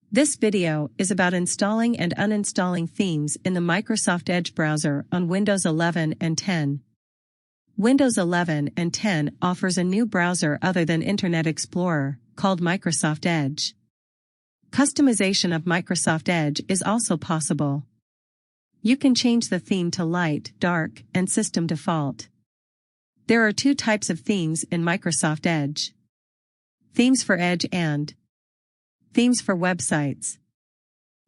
This video is about installing and uninstalling themes in the Microsoft Edge browser on Windows 11 and 10. Windows 11 and 10 offers a new browser other than Internet Explorer, called Microsoft Edge. Customization of Microsoft Edge is also possible. You can change the theme to light, dark, and system default. There are two types of themes in Microsoft Edge: themes for Edge and themes for websites.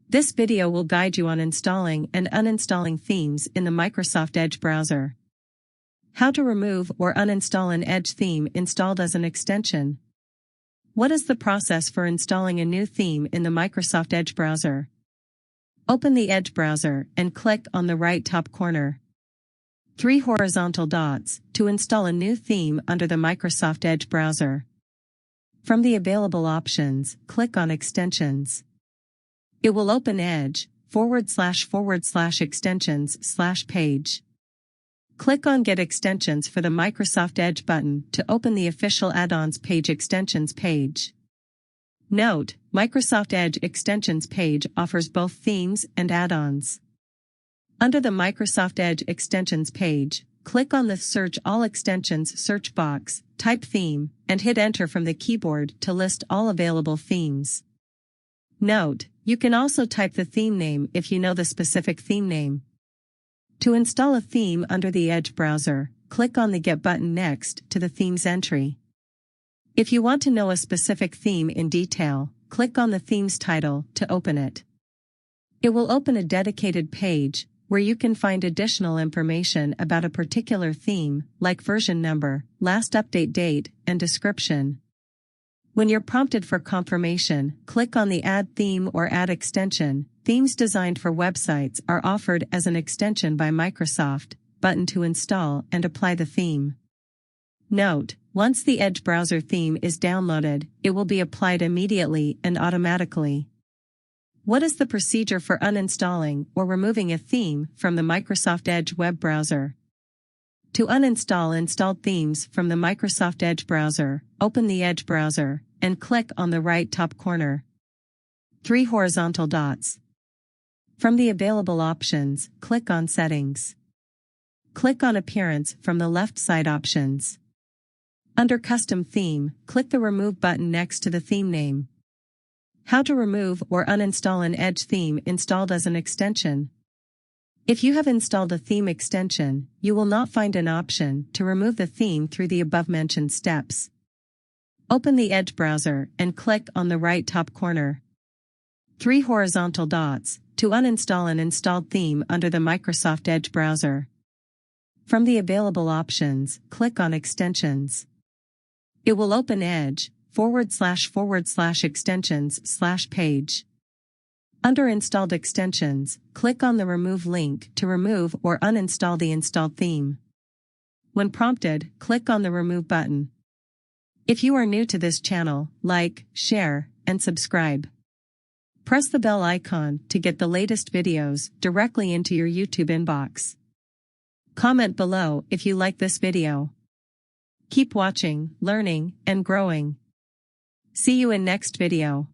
This video will guide you on installing and uninstalling themes in the Microsoft Edge browser. How to remove or uninstall an Edge theme installed as an extension. What is the process for installing a new theme in the Microsoft Edge browser? Open the Edge browser and click on the right top corner. 3 horizontal dots to install a new theme under the Microsoft Edge browser. From the available options, click on Extensions. It will open Edge // extensions / page. Click on Get Extensions for the Microsoft Edge button to open the official add-ons page extensions page. Note, Microsoft Edge extensions page offers both themes and add-ons. Under the Microsoft Edge extensions page, click on the Search All Extensions search box, type Theme, and hit Enter from the keyboard to list all available themes. Note, you can also type the theme name if you know the specific theme name. To install a theme under the Edge browser, click on the Get button next to the Themes entry. If you want to know a specific theme in detail, click on the theme's title to open it. It will open a dedicated page where you can find additional information about a particular theme, like version number, last update date, and description. When you're prompted for confirmation, click on the Add Theme or Add Extension. Themes designed for websites are offered as an extension by Microsoft button to install and apply the theme. Note, once the Edge browser theme is downloaded, it will be applied immediately and automatically. What is the procedure for uninstalling or removing a theme from the Microsoft Edge web browser? To uninstall installed themes from the Microsoft Edge browser, open the Edge browser and click on the right top corner. 3 horizontal dots. From the available options, click on Settings. Click on Appearance from the left side options. Under Custom Theme, click the Remove button next to the theme name. How to remove or uninstall an Edge theme installed as an extension. If you have installed a theme extension, you will not find an option to remove the theme through the above-mentioned steps. Open the Edge browser and click on the right top corner. 3 horizontal dots to uninstall an installed theme under the Microsoft Edge browser. From the available options, click on Extensions. It will open Edge // extensions / page. Under Installed Extensions, click on the Remove link to remove or uninstall the installed theme. When prompted, click on the Remove button. If you are new to this channel, like, share, and subscribe. Press the bell icon to get the latest videos directly into your YouTube inbox. Comment below if you like this video. Keep watching, learning, and growing. See you in next video.